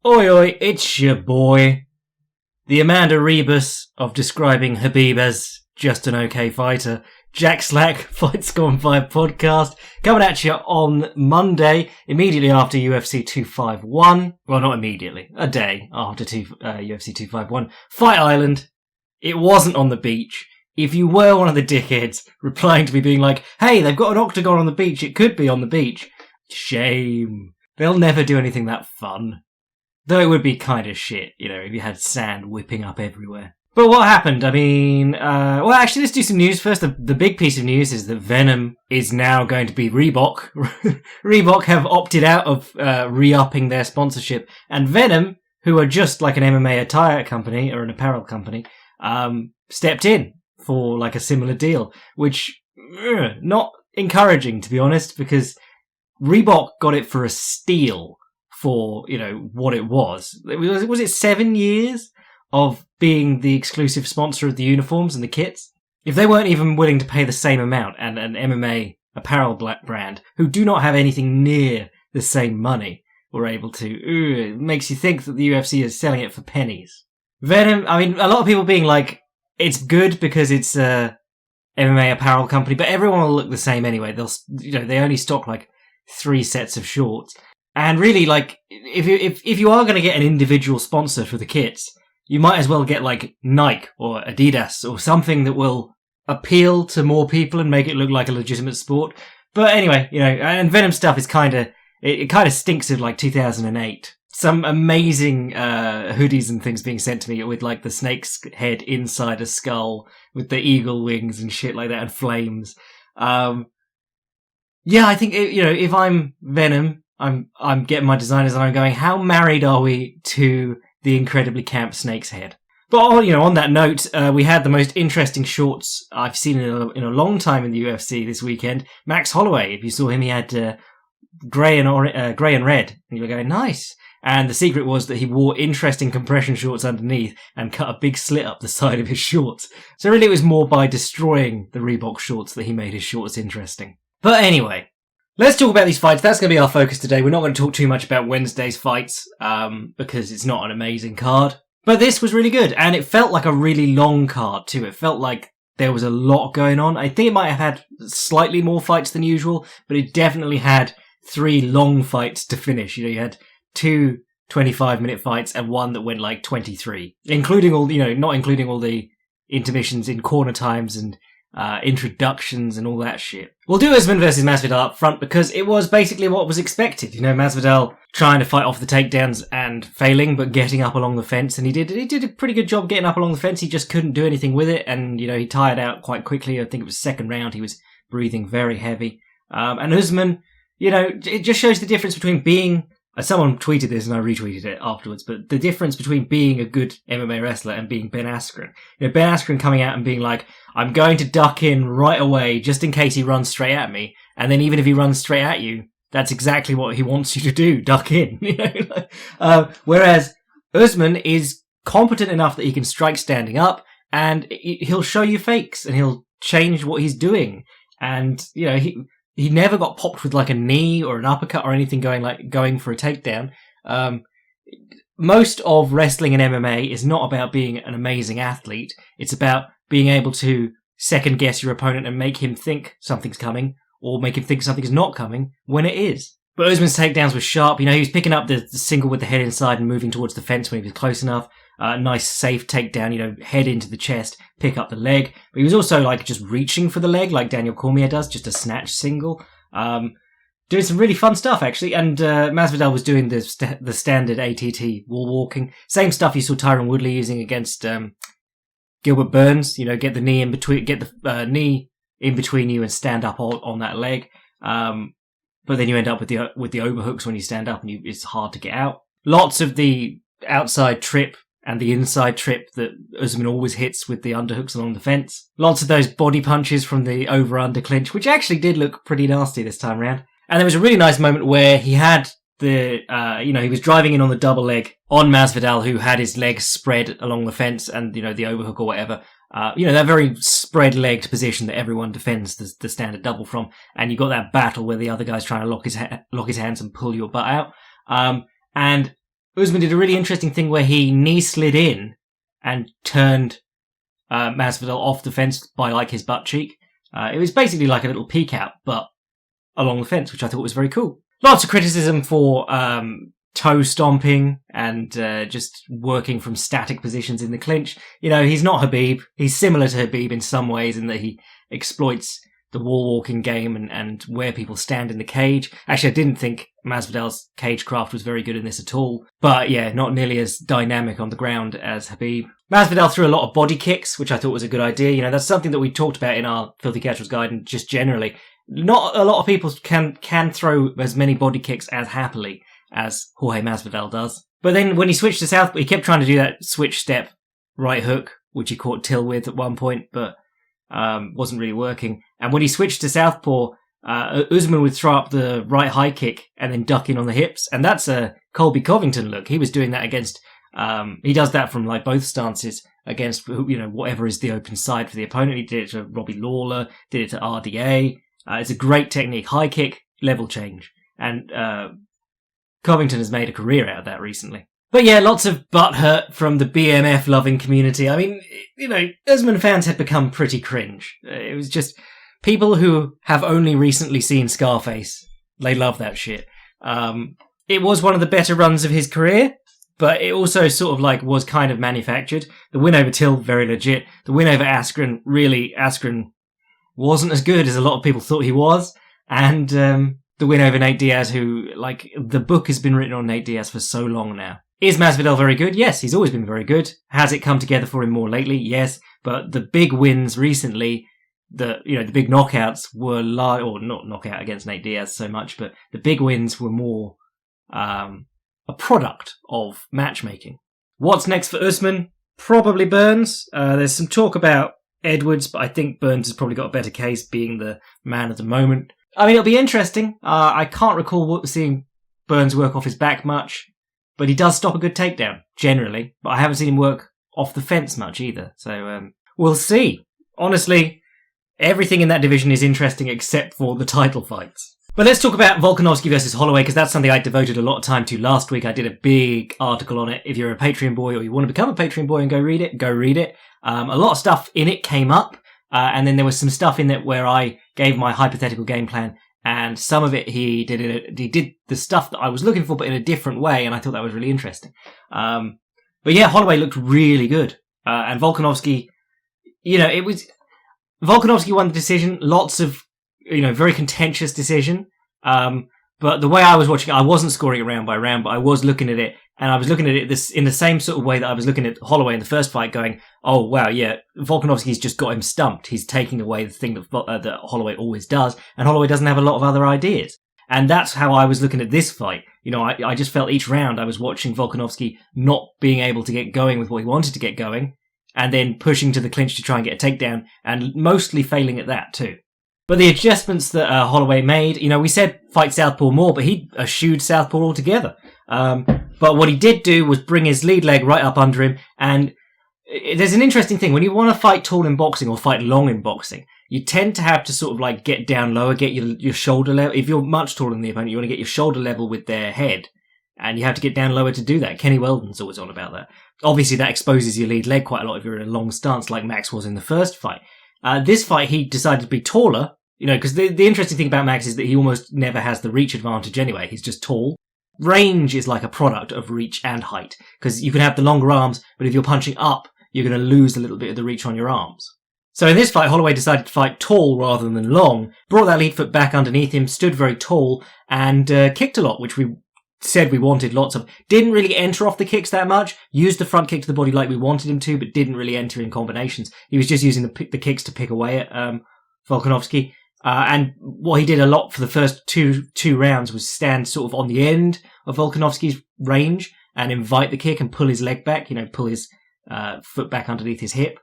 Oi oi, it's your boy. The Amanda Rebus of describing Habib as just an okay fighter. Jack Slack, Fights Gone By podcast, coming at you on Monday, immediately after UFC 251. Well, not immediately, a day after UFC 251. Fight Island. It wasn't on the beach. If you were one of the dickheads replying to me being like, hey, they've got an octagon on the beach, it could be on the beach. Shame. They'll never do anything that fun. Though it would be kind of shit, if you had sand whipping up everywhere. But what happened? I mean, well, actually, let's do some news first. The big piece of news is that Venom is now going to be Reebok. Reebok have opted out of re-upping their sponsorship. And Venom, who are just like an MMA attire company or an apparel company, stepped in for like a similar deal, which not encouraging, to be honest, because Reebok got it for a steal. For, what it was. Was it 7 years of being the exclusive sponsor of the uniforms and the kits? If they weren't even willing to pay the same amount, and an MMA apparel brand, who do not have anything near the same money, were able to, it makes you think that the UFC is selling it for pennies. Venom, I mean, a lot of people being like, it's good because it's a MMA apparel company, but everyone will look the same anyway. They only stock like 3 sets of shorts. And really, like, if you are going to get an individual sponsor for the kits, you might as well get, like, Nike or Adidas or something that will appeal to more people and make it look like a legitimate sport. But anyway, and Venom stuff is it kind of stinks of, like, 2008. Some amazing hoodies and things being sent to me with, like, the snake's head inside a skull with the eagle wings and shit like that and flames. Yeah, I think, if I'm Venom, I'm getting my designers and I'm going, how married are we to the incredibly camp snake's head? But, on that note, we had the most interesting shorts I've seen in a long time in the UFC this weekend. Max Holloway, if you saw him, he had grey and red. And you were going, nice. And the secret was that he wore interesting compression shorts underneath and cut a big slit up the side of his shorts. So really it was more by destroying the Reebok shorts that he made his shorts interesting. But anyway, let's talk about these fights. That's going to be our focus today. We're not going to talk too much about Wednesday's fights, because it's not an amazing card. But this was really good, and it felt like a really long card too. It felt like there was a lot going on. I think it might have had slightly more fights than usual, but it definitely had 3 long fights to finish. You had 2 25-minute fights and one that went like 23, including all, not including all the intermissions in corner times and introductions and all that shit. We'll do Usman versus Masvidal up front because it was basically what was expected. Masvidal trying to fight off the takedowns and failing, but getting up along the fence, and he did a pretty good job getting up along the fence. He just couldn't do anything with it, and he tired out quite quickly. I think it was second round. He was breathing very heavy. And Usman, it just shows the difference between being. Someone tweeted this and I retweeted it afterwards, but the difference between being a good MMA wrestler and being Ben Askren. Ben Askren coming out and being like, I'm going to duck in right away just in case he runs straight at me. And then even if he runs straight at you, that's exactly what he wants you to do, duck in. Whereas Usman is competent enough that he can strike standing up and he'll show you fakes and he'll change what he's doing. And, he never got popped with like a knee or an uppercut or anything going for a takedown. Most of wrestling and MMA is not about being an amazing athlete. It's about being able to second guess your opponent and make him think something's coming or make him think something's not coming when it is. But Usman's takedowns were sharp. He was picking up the single with the head inside and moving towards the fence when he was close enough. Nice safe takedown, head into the chest, pick up the leg. But he was also like just reaching for the leg like Daniel Cormier does, just a snatch single. Doing some really fun stuff actually. And Masvidal was doing the standard ATT wall walking. Same stuff you saw Tyron Woodley using against Gilbert Burns. Get the knee in between, get the knee in between you and stand up on that leg. But then you end up with the overhooks when you stand up and it's hard to get out. Lots of the outside trip and the inside trip that Usman always hits with the underhooks along the fence. Lots of those body punches from the over-under clinch, which actually did look pretty nasty this time around. And there was a really nice moment where he had he was driving in on the double leg on Masvidal, who had his legs spread along the fence and, the overhook or whatever. That very spread-legged position that everyone defends the standard double from. And you got that battle where the other guy's trying to lock his hands and pull your butt out. And Usman did a really interesting thing where he knee slid in and turned Masvidal off the fence by like his butt cheek. It was basically like a little peek out, but along the fence, which I thought was very cool. Lots of criticism for toe stomping and just working from static positions in the clinch. You know, he's not Khabib. He's similar to Khabib in some ways in that he exploits the wall walking game and where people stand in the cage. Actually, I didn't think Masvidal's cagecraft was very good in this at all. But yeah, not nearly as dynamic on the ground as Khabib. Masvidal threw a lot of body kicks, which I thought was a good idea. You know, that's something that we talked about in our Filthy Casuals guide and just generally. Not a lot of people can throw as many body kicks as happily as Jorge Masvidal does. But then when he switched to southpaw, he kept trying to do that switch step right hook, which he caught Till with at one point, but wasn't really working. And when he switched to southpaw, Usman would throw up the right high kick and then duck in on the hips. And that's a Colby Covington look. He was doing that against, he does that from like both stances against, you know, whatever is the open side for the opponent. He did it to Robbie Lawler, did it to RDA. It's a great technique. High kick, level change. And Covington has made a career out of that recently. But yeah, lots of butt hurt from the BMF loving community. I mean, you know, Usman fans had become pretty cringe. It was just people who have only recently seen Scarface. They love that shit. It was one of the better runs of his career, but it also sort of like was kind of manufactured. The win over Till, very legit. The win over Askren, really, Askren wasn't as good as a lot of people thought he was. And the win over Nate Diaz, who, like, the book has been written on Nate Diaz for so long now. Is Masvidal very good? Yes, he's always been very good. Has it come together for him more lately? Yes. But the big wins recently, the big knockouts were or not knockout against Nate Diaz so much, but the big wins were more a product of matchmaking. What's next for Usman? Probably Burns. There's some talk about Edwards, but I think Burns has probably got a better case being the man of the moment. I mean, it'll be interesting. I can't recall seeing Burns work off his back much, but he does stop a good takedown, generally. But I haven't seen him work off the fence much either. So we'll see. Honestly, everything in that division is interesting except for the title fights. But let's talk about Volkanovski versus Holloway, because that's something I devoted a lot of time to last week. I did a big article on it. If you're a Patreon boy or you want to become a Patreon boy and go read it, go read it. A lot of stuff in it came up, and then there was some stuff in it where I gave my hypothetical game plan, and some of it he did the stuff that I was looking for, but in a different way, and I thought that was really interesting. But yeah, Holloway looked really good, and Volkanovski, Volkanovski won the decision. Lots of, very contentious decision. But the way I was watching it, I wasn't scoring it round by round, but I was looking at it, and I was looking at it this in the same sort of way that I was looking at Holloway in the first fight, going, oh, wow, yeah, Volkanovski's just got him stumped. He's taking away the thing that Holloway always does, and Holloway doesn't have a lot of other ideas. And that's how I was looking at this fight. I just felt each round I was watching Volkanovski not being able to get going with what he wanted to get going, and then pushing to the clinch to try and get a takedown, and mostly failing at that too. But the adjustments that Holloway made, we said fight southpaw more, but he eschewed southpaw altogether. But what he did do was bring his lead leg right up under him. And there's an interesting thing. When you want to fight tall in boxing or fight long in boxing, you tend to have to sort of like get down lower, get your shoulder level. If you're much taller than the opponent, you want to get your shoulder level with their head. And you have to get down lower to do that. Kenny Weldon's always on about that. Obviously, that exposes your lead leg quite a lot if you're in a long stance like Max was in the first fight. This fight, he decided to be taller. Because the interesting thing about Max is that he almost never has the reach advantage anyway. He's just tall. Range is like a product of reach and height. Because you can have the longer arms, but if you're punching up, you're going to lose a little bit of the reach on your arms. So in this fight, Holloway decided to fight tall rather than long, brought that lead foot back underneath him, stood very tall, and kicked a lot, which we said we wanted lots of. Didn't really enter off the kicks that much, used the front kick to the body like we wanted him to, but didn't really enter in combinations. He was just using the kicks to pick away at Volkanovski. And what he did a lot for the first two rounds was stand sort of on the end of Volkanovski's range and invite the kick and pull his leg back, pull his foot back underneath his hip,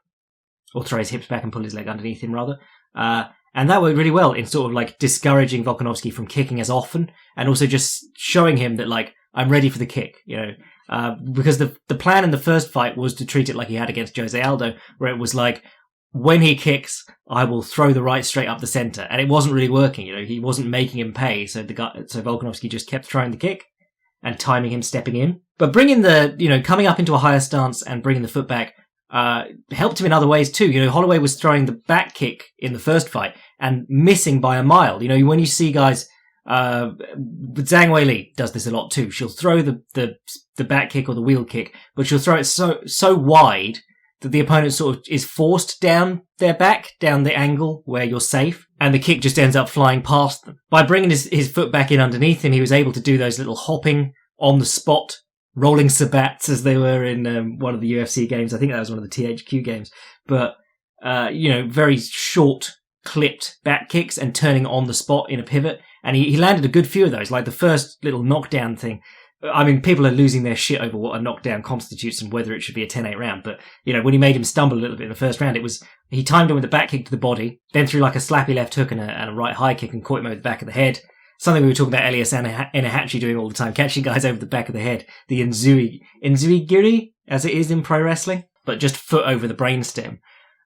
or throw his hips back and pull his leg underneath him rather. And that worked really well in sort of like discouraging Volkanovski from kicking as often, and also just showing him that like, I'm ready for the kick, because the plan in the first fight was to treat it like he had against Jose Aldo, where it was like, when he kicks, I will throw the right straight up the center, and it wasn't really working. He wasn't making him pay. So Volkanovski just kept trying the kick, and timing him stepping in. But bringing coming up into a higher stance and bringing the foot back, helped him in other ways too. Holloway was throwing the back kick in the first fight and missing by a mile. When you see guys, Zhang Weili does this a lot too. She'll throw the back kick or the wheel kick, but she'll throw it so wide that the opponent sort of is forced down their back, down the angle where you're safe, and the kick just ends up flying past them. By bringing his foot back in underneath him, he was able to do those little hopping on the spot, rolling sabats as they were in one of the UFC games. I think that was one of the THQ games. But, very short, clipped back kicks and turning on the spot in a pivot. And he landed a good few of those, like the first little knockdown thing. I mean, people are losing their shit over what a knockdown constitutes and whether it should be a 10-8 round. But, when he made him stumble a little bit in the first round, he timed him with a back kick to the body, then threw like a slappy left hook and a right high kick and caught him over the back of the head. Something we were talking about Elias Enahachi doing all the time, catching guys over the back of the head. The Inzui-giri, as it is in pro wrestling, but just foot over the brainstem.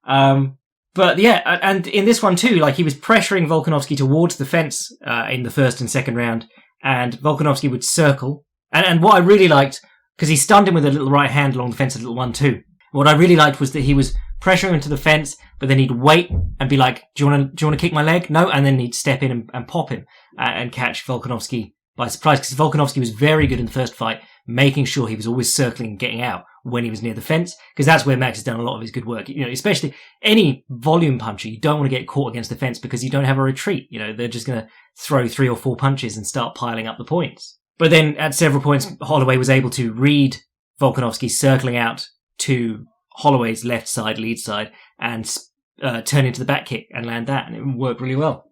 But yeah, and in this one too, he was pressuring Volkanovski towards the fence in the first and second round, and Volkanovski would circle. And what I really liked, because he stunned him with a little right hand along the fence, a little 1-2. What I really liked was that he was pressuring him to the fence, but then he'd wait and be like, do you want to kick my leg? No. And then he'd step in and pop him and catch Volkanovski by surprise, because Volkanovski was very good in the first fight, making sure he was always circling and getting out when he was near the fence, because that's where Max has done a lot of his good work. Especially any volume puncher, you don't want to get caught against the fence because you don't have a retreat. They're just going to throw 3 or 4 punches and start piling up the points. But then at several points, Holloway was able to read Volkanovski circling out to Holloway's left side, lead side, and turn into the back kick and land that, and it worked really well.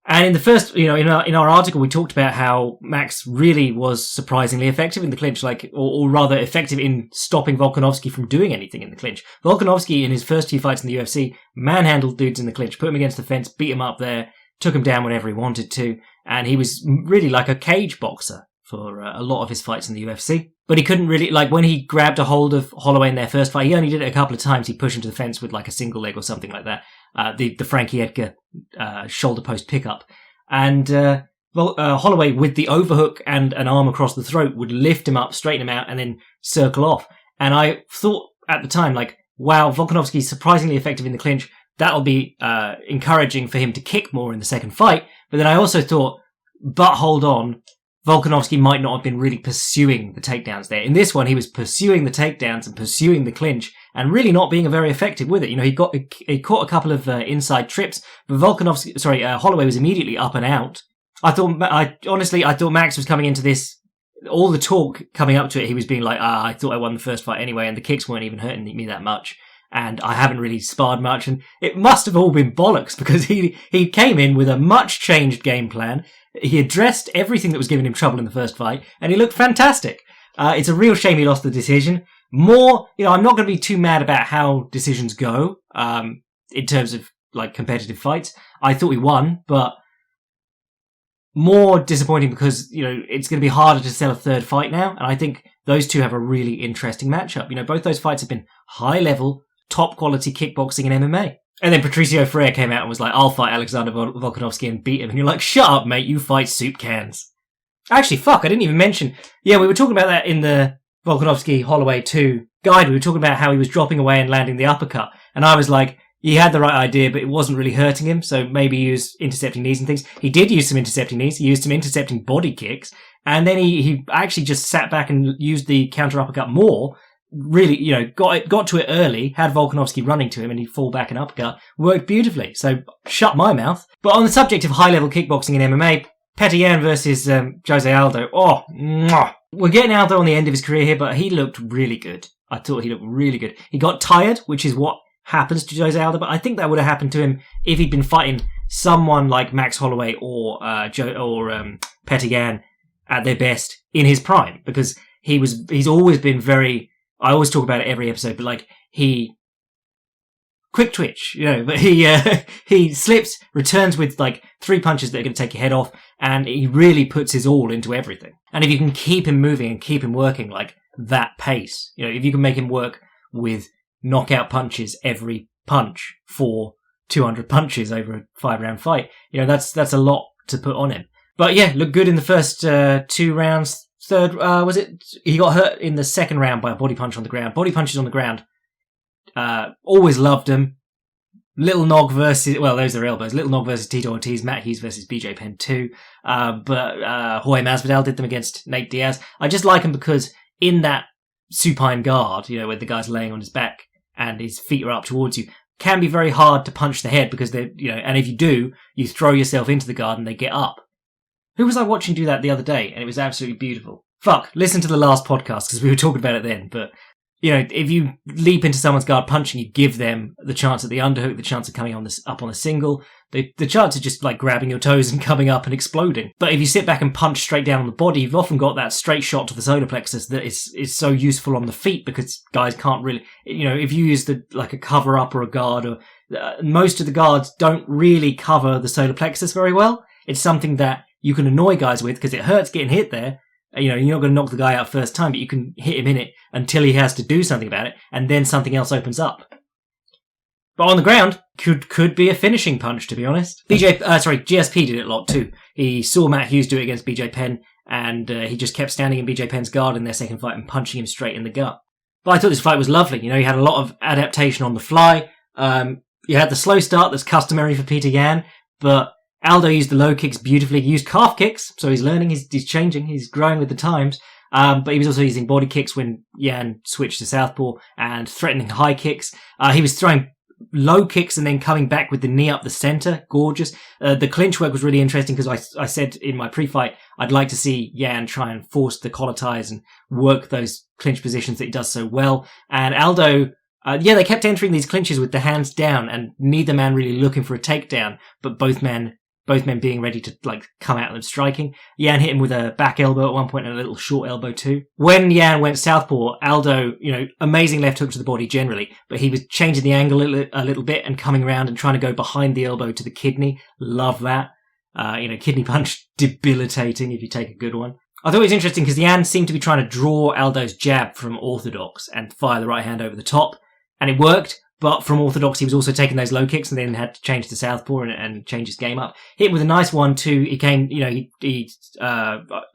And in the first, in our article, we talked about how Max really was surprisingly effective in the clinch, or rather effective in stopping Volkanovski from doing anything in the clinch. Volkanovski, in his first 2 fights in the UFC, manhandled dudes in the clinch, put him against the fence, beat him up there, took him down whenever he wanted to, and he was really like a cage boxer for a lot of his fights in the UFC. But he couldn't really, when he grabbed a hold of Holloway in their first fight, he only did it a couple of times. He'd push him to the fence with a single leg or something like that. The Frankie Edgar shoulder post pickup. And Holloway, with the overhook and an arm across the throat, would lift him up, straighten him out, and then circle off. And I thought at the time, wow, Volkanovski's surprisingly effective in the clinch. That'll be encouraging for him to kick more in the second fight. But then I also thought, but hold on, Volkanovski might not have been really pursuing the takedowns there. In this one, he was pursuing the takedowns and pursuing the clinch and really not being very effective with it. He caught a couple of inside trips, but Holloway was immediately up and out. I thought Max was coming into this, all the talk coming up to it, he was being like, I thought I won the first fight anyway, and the kicks weren't even hurting me that much. And I haven't really sparred much, and it must have all been bollocks, because he came in with a much changed game plan. He addressed everything that was giving him trouble in the first fight, and he looked fantastic. It's a real shame he lost the decision. I'm not going to be too mad about how decisions go, in terms of competitive fights. I thought he won, but more disappointing because, it's going to be harder to sell a third fight now, and I think those two have a really interesting matchup. Both those fights have been high level, top quality kickboxing and MMA. And then Patricio Freire came out and was like, I'll fight Alexander Volkanovski and beat him. And you're like, shut up, mate, you fight soup cans. Actually, I didn't even mention. Yeah, we were talking about that in the Volkanovski Holloway 2 guide. We were talking about how he was dropping away and landing the uppercut. And I was like, he had the right idea, but it wasn't really hurting him. So maybe he was intercepting knees and things. He did use some intercepting knees. He used some intercepting body kicks. And then he actually just sat back and used the counter uppercut more. Really, got to it early, had Volkanovski running to him, and he'd fall back and uppercut. Worked beautifully. So, shut my mouth. But on the subject of high-level kickboxing and MMA, Petr Yan versus Jose Aldo. Oh, mwah. We're getting Aldo on the end of his career here, but he looked really good. I thought he looked really good. He got tired, which is what happens to Jose Aldo, but I think that would have happened to him if he'd been fighting someone like Max Holloway or Petr Yan at their best in his prime, because he's always been very. I always talk about it every episode, but he quick twitch, but he slips, returns with 3 punches that are going to take your head off, and he really puts his all into everything. And if you can keep him moving and keep him working that pace, if you can make him work with knockout punches every punch for 200 punches over a 5-round fight, that's a lot to put on him. But yeah, looked good in the first 2 rounds. third, was it? He got hurt in the second round by a body punch on the ground. Body punches on the ground. Always loved him. Little Nog versus, well, those are elbows. Little Nog versus Tito Ortiz, Matt Hughes versus BJ Penn 2. But Jorge Masvidal did them against Nate Diaz. I just like him because in that supine guard, where the guy's laying on his back and his feet are up towards you, can be very hard to punch the head because they're, and if you do, you throw yourself into the guard and they get up. Who was I watching do that the other day? And it was absolutely beautiful. Fuck, listen to the last podcast because we were talking about it then, but if you leap into someone's guard punching, you give them the chance at the underhook, the chance of coming up on a single, the chance of just like grabbing your toes and coming up and exploding. But if you sit back and punch straight down on the body, you've often got that straight shot to the solar plexus that is so useful on the feet because guys can't really, if you use a cover up or a guard, or most of the guards don't really cover the solar plexus very well. It's something that you can annoy guys with because it hurts getting hit there. You're not going to knock the guy out first time, but you can hit him in it until he has to do something about it, and then something else opens up. But on the ground, could be a finishing punch, to be honest. GSP did it a lot too. He saw Matt Hughes do it against BJ Penn, and he just kept standing in BJ Penn's guard in their second fight and punching him straight in the gut. But I thought this fight was lovely. He had a lot of adaptation on the fly. You had the slow start that's customary for Peter Yan, but Aldo used the low kicks beautifully. He used calf kicks, so he's learning, he's changing, he's growing with the times. But he was also using body kicks when Yan switched to southpaw and threatening high kicks. He was throwing low kicks and then coming back with the knee up the center. Gorgeous. The clinch work was really interesting because I said in my pre-fight I'd like to see Yan try and force the collar ties and work those clinch positions that he does so well. And Aldo, they kept entering these clinches with the hands down and neither man really looking for a takedown, but both men being ready to come at them striking. Yan hit him with a back elbow at one point and a little short elbow too. When Yan went southpaw, Aldo, amazing left hook to the body generally, but he was changing the angle a little bit and coming around and trying to go behind the elbow to the kidney. Love that. Kidney punch, debilitating if you take a good one. I thought it was interesting because Yan seemed to be trying to draw Aldo's jab from orthodox and fire the right hand over the top, and it worked. But from orthodox, he was also taking those low kicks and then had to change to southpaw and change his game up. Hit him with a nice 1-2. He came, he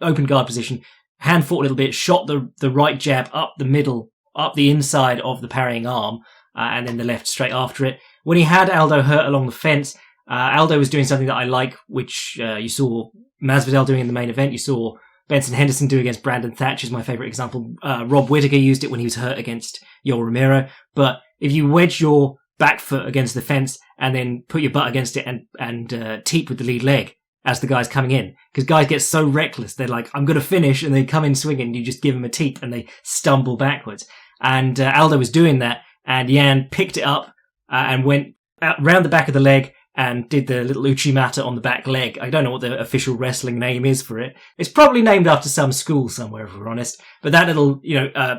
opened guard position, hand fought a little bit, shot the right jab up the middle, up the inside of the parrying arm, and then the left straight after it. When he had Aldo hurt along the fence, Aldo was doing something that I like, which you saw Masvidal doing in the main event. You saw Benson Henderson do against Brandon Thatcher is my favourite example. Rob Whittaker used it when he was hurt against Yoel Romero. But if you wedge your back foot against the fence and then put your butt against it and teep with the lead leg as the guy's coming in, because guys get so reckless, they're like, I'm going to finish, and they come in swinging, you just give them a teep and they stumble backwards. And Aldo was doing that, and Yan picked it up and went round the back of the leg and did the little uchimata on the back leg. I don't know what the official wrestling name is for it. It's probably named after some school somewhere, if we're honest. But that little,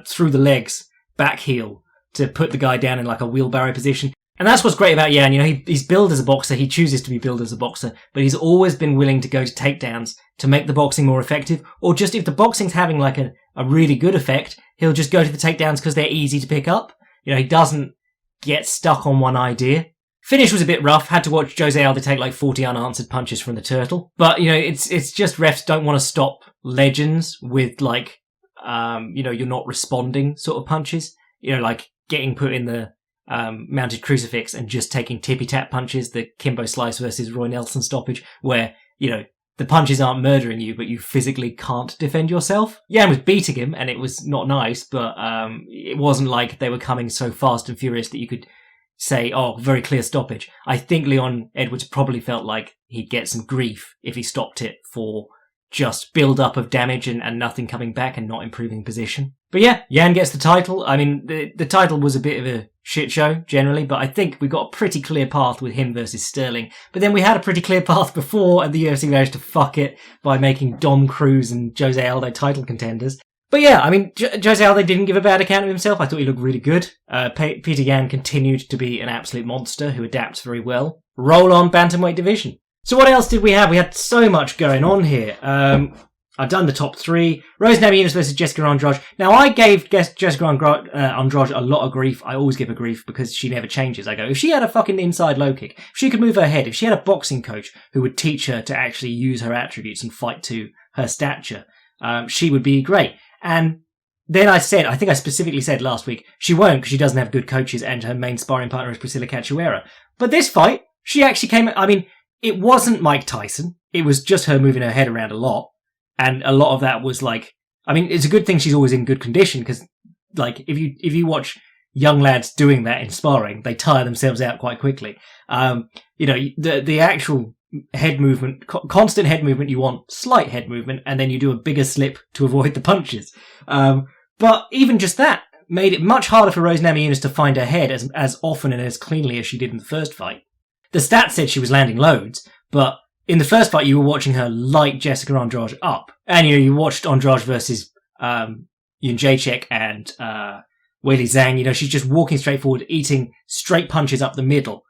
through the legs, back heel to put the guy down in like a wheelbarrow position. And that's what's great about Yan. He's billed as a boxer. He chooses to be billed as a boxer, but he's always been willing to go to takedowns to make the boxing more effective. Or just if the boxing's having like a really good effect, he'll just go to the takedowns because they're easy to pick up. He doesn't get stuck on one idea. Finish was a bit rough. Had to watch Jose Aldo take like 40 unanswered punches from the turtle. But, it's just refs don't want to stop legends with like, you're not responding sort of punches. Like getting put in the mounted crucifix and just taking tippy-tap punches, the Kimbo Slice versus Roy Nelson stoppage, where, the punches aren't murdering you, but you physically can't defend yourself. Yan was beating him, and it was not nice, but it wasn't like they were coming so fast and furious that you could say, oh, very clear stoppage. I think Leon Edwards probably felt like he'd get some grief if he stopped it for just build-up of damage and nothing coming back and not improving position. But yeah, Yan gets the title. I mean, the title was a bit of a shit show, generally, but I think we got a pretty clear path with him versus Sterling. But then we had a pretty clear path before, and the UFC managed to fuck it by making Dom Cruz and Jose Aldo title contenders. But yeah, I mean, Jose Aldo didn't give a bad account of himself. I thought he looked really good. Peter Yan continued to be an absolute monster who adapts very well. Roll on bantamweight division. So what else did we have? We had so much going on here. I've done the top three. Rose Namajunas versus Jessica Andrade. Now, I gave Jessica Andrade a lot of grief. I always give her grief because she never changes. I go, if she had a fucking inside low kick, if she could move her head, if she had a boxing coach who would teach her to actually use her attributes and fight to her stature, she would be great. And then I think I specifically said last week, she won't because she doesn't have good coaches and her main sparring partner is Priscilla Cachoeira. But this fight, she actually came, I mean, it wasn't Mike Tyson. It was just her moving her head around a lot. And a lot of that was like, I mean, it's a good thing she's always in good condition because, like, if you watch young lads doing that in sparring, they tire themselves out quite quickly. The actual head movement, constant head movement, you want slight head movement, and then you do a bigger slip to avoid the punches. But even just that made it much harder for Rose Namajunas to find her head as often and as cleanly as she did in the first fight. The stats said she was landing loads, but in the first fight you were watching her light Jessica Andrade up. And you watched Andrade versus Jędrzejczyk and Weili Zhang. She's just walking straight forward, eating straight punches up the middle.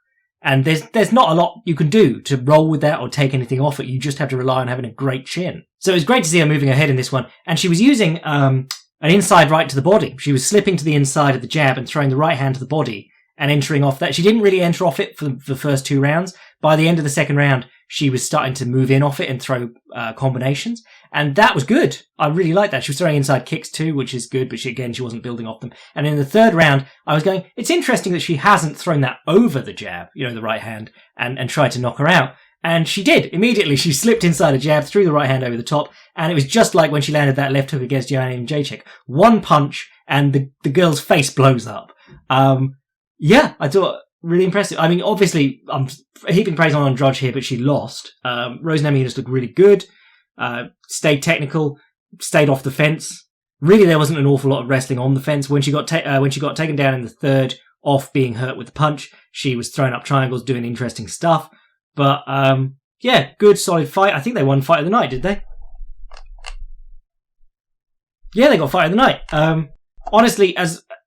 And there's not a lot you can do to roll with that or take anything off it. You just have to rely on having a great chin. So it was great to see her moving her head in this one. And she was using an inside right to the body. She was slipping to the inside of the jab and throwing the right hand to the body and entering off that. She didn't really enter off it for the first 2 rounds. By the end of the second round, she was starting to move in off it and throw combinations. And that was good. I really liked that. She was throwing inside kicks too, which is good, but she wasn't building off them. And in the third round, I was going, it's interesting that she hasn't thrown that over the jab, the right hand, and tried to knock her out. And she did. Immediately, she slipped inside a jab, threw the right hand over the top, and it was just like when she landed that left hook against Joanna Jędrzejczyk. One punch, and the girl's face blows up. I thought really impressive. I mean, obviously, I'm heaping praise on Andrade here, but she lost. Rose Namajunas looked really good, stayed technical, stayed off the fence. Really, there wasn't an awful lot of wrestling on the fence. When she got taken down in the third, off being hurt with the punch, she was throwing up triangles, doing interesting stuff. But, good, solid fight. I think they won Fight of the Night, did they? Yeah, they got Fight of the Night. Honestly,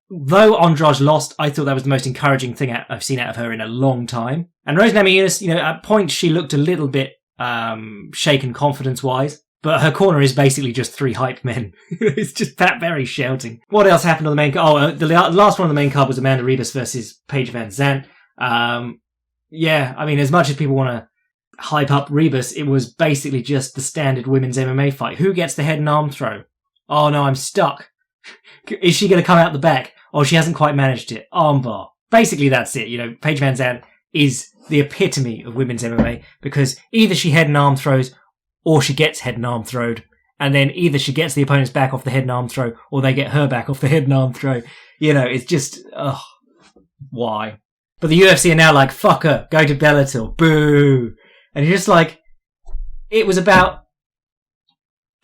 though Andrade lost, I thought that was the most encouraging thing I've seen out of her in a long time. And Rose Namajunas, at points she looked a little bit shaken confidence-wise, but her corner is basically just 3 hype men. It's just Pat Berry shouting. What else happened on the main card? The last one on the main card was Amanda Ribas versus Paige Van Zandt. I mean, as much as people want to hype up Ribas, it was basically just the standard women's MMA fight. Who gets the head and arm throw? Oh no, I'm stuck. Is she going to come out the back? Oh, she hasn't quite managed it. Armbar. Basically, that's it. Paige Van Zandt is the epitome of women's MMA because either she head and arm throws or she gets head and arm throwed. And then either she gets the opponent's back off the head and arm throw or they get her back off the head and arm throw. It's just, why? But the UFC are now like, fuck her, go to Bellator, boo. And you're just like, it was about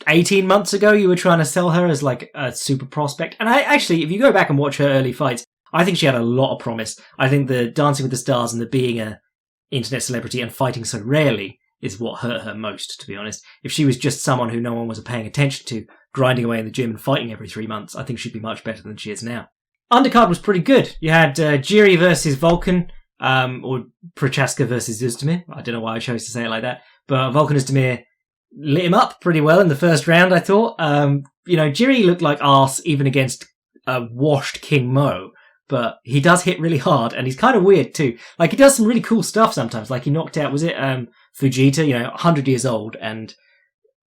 18 months ago you were trying to sell her as like a super prospect. And if you go back and watch her early fights, I think she had a lot of promise. I think the Dancing with the Stars and the being a internet celebrity and fighting so rarely is what hurt her most, to be honest. If she was just someone who no one was paying attention to, grinding away in the gym and fighting every 3 months, I think she'd be much better than she is now. Undercard was pretty good. You had Jiri versus Volkan, or Prochaska versus Özdemir. I don't know why I chose to say it like that. But Volkan Özdemir lit him up pretty well in the first round, I thought. Jiri looked like arse even against a washed King Mo. But he does hit really hard, and he's kind of weird too. Like, he does some really cool stuff sometimes. Like, he knocked out, Fujita, 100 years old, and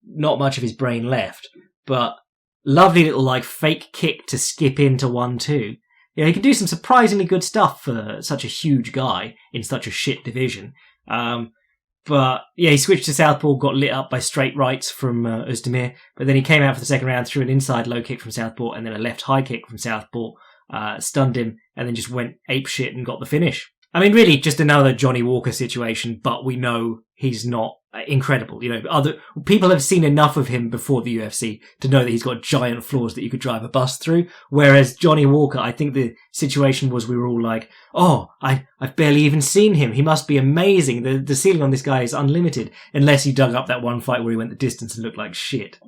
not much of his brain left. But lovely little, fake kick to skip into 1-2. He can do some surprisingly good stuff for such a huge guy in such a shit division. He switched to southpaw, got lit up by straight rights from Özdemir, but then he came out for the second round, threw an inside low kick from southpaw, and then a left high kick from southpaw, stunned him, and then just went apeshit and got the finish. I mean, really, just another Johnny Walker situation, but we know he's not incredible. Other people have seen enough of him before the UFC to know that he's got giant flaws that you could drive a bus through. Whereas Johnny Walker, I think the situation was we were all like, oh, I've barely even seen him. He must be amazing. The ceiling on this guy is unlimited, unless you dug up that one fight where he went the distance and looked like shit.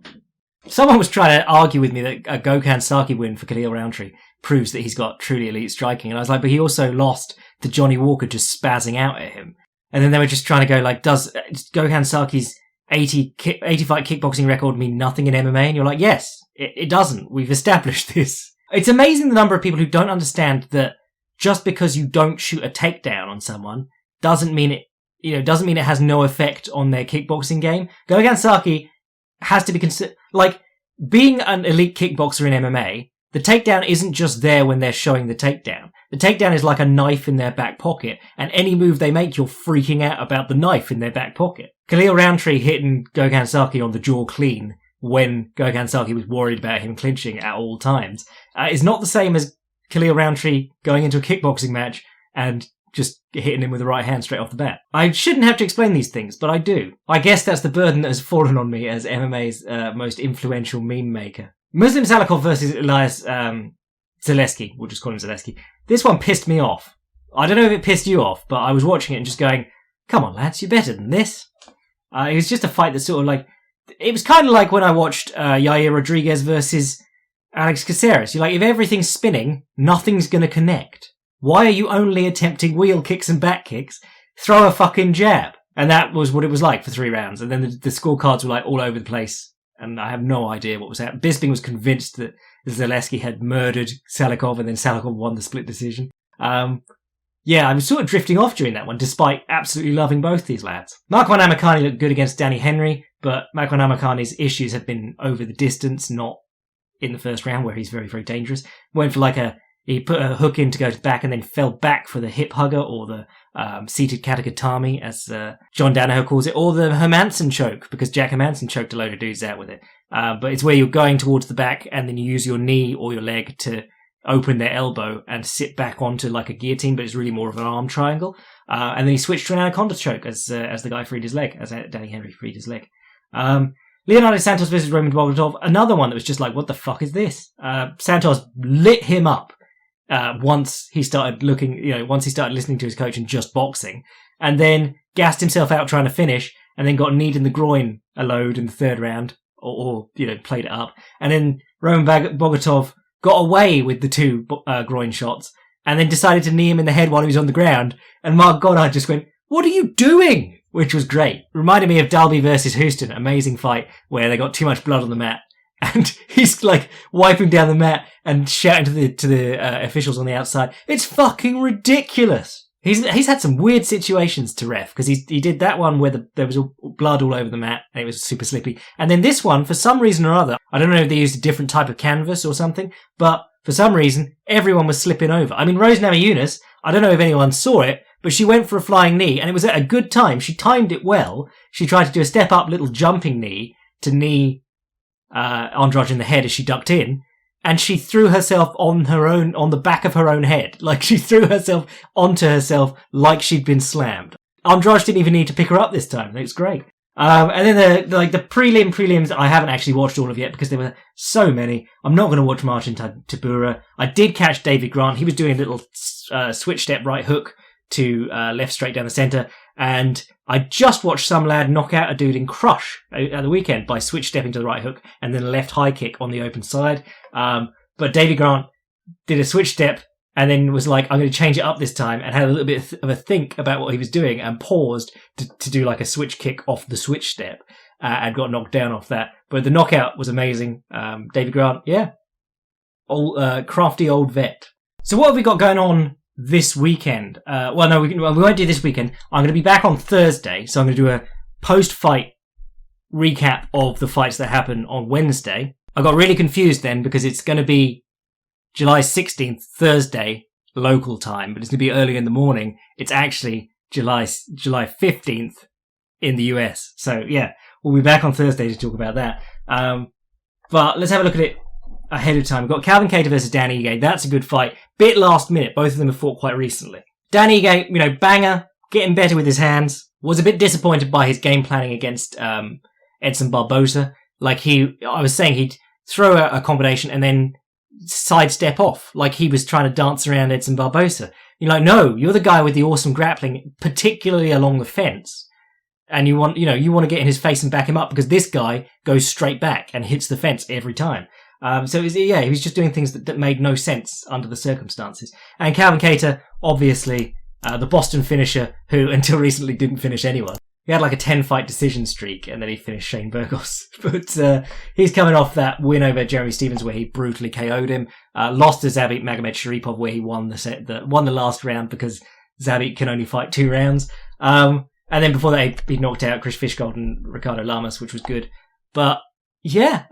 Someone was trying to argue with me that a Gokhan Saki win for Khalil Roundtree proves that he's got truly elite striking. And I was like, but he also lost to Johnny Walker just spazzing out at him. And then they were just trying to go does Gokhan Saki's 80 fight kickboxing record mean nothing in MMA? And you're like, yes, it doesn't. We've established this. It's amazing the number of people who don't understand that just because you don't shoot a takedown on someone doesn't mean it has no effect on their kickboxing game. Gokhan Saki has to be considered, being an elite kickboxer in MMA, the takedown isn't just there when they're showing the takedown. The takedown is like a knife in their back pocket, and any move they make, you're freaking out about the knife in their back pocket. Khalil Roundtree hitting Gokhan Saki on the jaw clean when Gokhan Saki was worried about him clinching at all times is not the same as Khalil Roundtree going into a kickboxing match and just hitting him with the right hand straight off the bat. I shouldn't have to explain these things, but I do. I guess that's the burden that has fallen on me as MMA's most influential meme maker. Muslim Salikov versus Elias Zaleski. We'll just call him Zaleski. This one pissed me off. I don't know if it pissed you off, but I was watching it and just going, come on lads, you're better than this. It was just a fight that sort of like... It was kind of like when I watched Yair Rodriguez versus Alex Caceres. You're like, if everything's spinning, nothing's going to connect. Why are you only attempting wheel kicks and back kicks? Throw a fucking jab. And that was what it was like for 3 rounds. And then the scorecards were like all over the place. And I have no idea what was happening. Bisping was convinced that Zaleski had murdered Salikov and then Salikov won the split decision. Yeah, I was sort of drifting off during that one, despite absolutely loving both these lads. Marwan Amakani looked good against Danny Henry, but Marwan Amakani's issues have been over the distance, not in the first round where he's very, very dangerous. Went for he put a hook in to go to the back and then fell back for the hip hugger or the seated katagatami, as John Danaher calls it, or the Hermanson choke, because Jack Hermanson choked a load of dudes out with it. But it's where you're going towards the back and then you use your knee or your leg to open their elbow and sit back onto like a guillotine, but it's really more of an arm triangle. And then he switched to an anaconda choke as the guy freed his leg, as Danny Henry freed his leg. Leonardo Santos versus Roman Bogotov, another one that was just like, what the fuck is this? Santos lit him up once he started listening to his coach and just boxing, and then gassed himself out trying to finish, and then got kneed in the groin a load in the 3rd round, or played it up. And then Roman Bogotov got away with the 2 groin shots, and then decided to knee him in the head while he was on the ground. And Mark Goddard just went, what are you doing? Which was great. Reminded me of Dalby versus Houston. Amazing fight where they got too much blood on the mat. And he's like wiping down the mat and shouting to the officials on the outside. It's fucking ridiculous. He's had some weird situations to ref, because he did that one where there was blood all over the mat and it was super slippy. And then this one, for some reason or other, I don't know if they used a different type of canvas or something, but for some reason, everyone was slipping over. I mean, Rose Namajunas, I don't know if anyone saw it, but she went for a flying knee and it was at a good time. She timed it well. She tried to do a step up little jumping knee to knee Andrade in the head as she ducked in. And she threw herself on the back of her own head. Like, she threw herself onto herself like she'd been slammed. Andrade didn't even need to pick her up this time. It was great. And then the prelims, I haven't actually watched all of yet because there were so many. I'm not going to watch Marcin Tybura. I did catch David Grant. He was doing a little switch step right hook to left straight down the centre. And I just watched some lad knock out a dude in Crush at the weekend by switch stepping to the right hook and then a left high kick on the open side. But David Grant did a switch step and then was like, I'm going to change it up this time, and had a little bit of a think about what he was doing and paused to do like a switch kick off the switch step and got knocked down off that. But the knockout was amazing. David Grant, yeah. Crafty old vet. So what have we got going on this weekend? We won't do this weekend. I'm going to be back on Thursday, so I'm going to do a post-fight recap of the fights that happen on Wednesday. I got really confused then because it's going to be July 16th, Thursday, local time, but it's going to be early in the morning. It's actually July 15th in the US. So yeah, we'll be back on Thursday to talk about that. But let's have a look at it ahead of time. We've got Calvin Keita versus Dan Ige. That's a good fight. Bit last minute. Both of them have fought quite recently. Dan Ige, banger, getting better with his hands. Was a bit disappointed by his game planning against Edson Barboza. I was saying he'd throw a combination and then sidestep off, like he was trying to dance around Edson Barboza. You're like, no, you're the guy with the awesome grappling, particularly along the fence. And you want to get in his face and back him up, because this guy goes straight back and hits the fence every time. He was just doing things that made no sense under the circumstances. And Calvin Keita, obviously, the Boston finisher, who until recently didn't finish anyone. He had like a 10-fight decision streak, and then he finished Shane Burgos. But he's coming off that win over Jeremy Stevens, where he brutally KO'd him. Lost to Zabit Magomed Sharipov, where he won the last round because Zabit can only fight 2 rounds. And then before that, he knocked out Chris Fishgold and Ricardo Lamas, which was good. But yeah,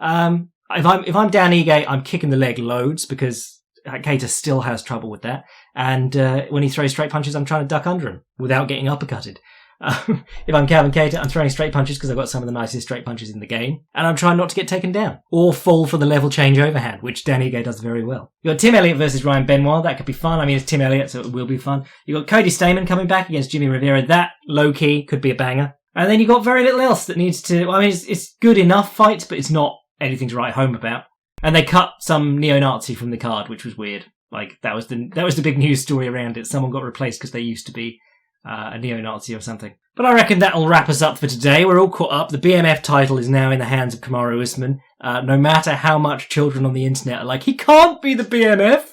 if I'm Dan Ige, I'm kicking the leg loads because Keita still has trouble with that. And when he throws straight punches, I'm trying to duck under him without getting uppercutted. If I'm Calvin Keita, I'm throwing straight punches because I've got some of the nicest straight punches in the game, and I'm trying not to get taken down or fall for the level change overhand, which Dan Ige does very well. You got Tim Elliott versus Ryan Benoit. That could be fun. I mean, it's Tim Elliott, so it will be fun. You got Cody Stamann coming back against Jimmy Rivera. That low key could be a banger. And then you got very little else that needs to. I mean, it's good enough fights, but it's not anything to write home about. And they cut some neo-Nazi from the card, which was weird. Like that was the big news story around it. Someone got replaced because they used to be a neo-Nazi or something. But I reckon that'll wrap us up for today. We're all caught up. The BMF title is now in the hands of Kamaru Usman. No matter how much children on the internet are like, he can't be the BMF.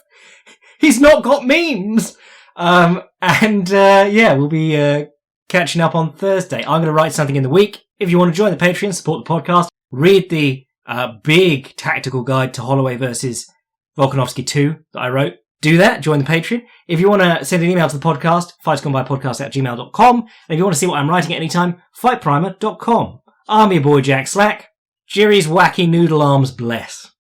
He's not got memes. We'll be catching up on Thursday. I'm going to write something in the week. If you want to join the Patreon, support the podcast, read the big tactical guide to Holloway versus Volkanovski 2 that I wrote. Do that. Join the Patreon. If you want to send an email to the podcast, fightsgonebypodcast@gmail.com. And if you want to see what I'm writing at any time, fightprimer.com. I'm your boy Jack Slack. Jerry's wacky noodle arms bless.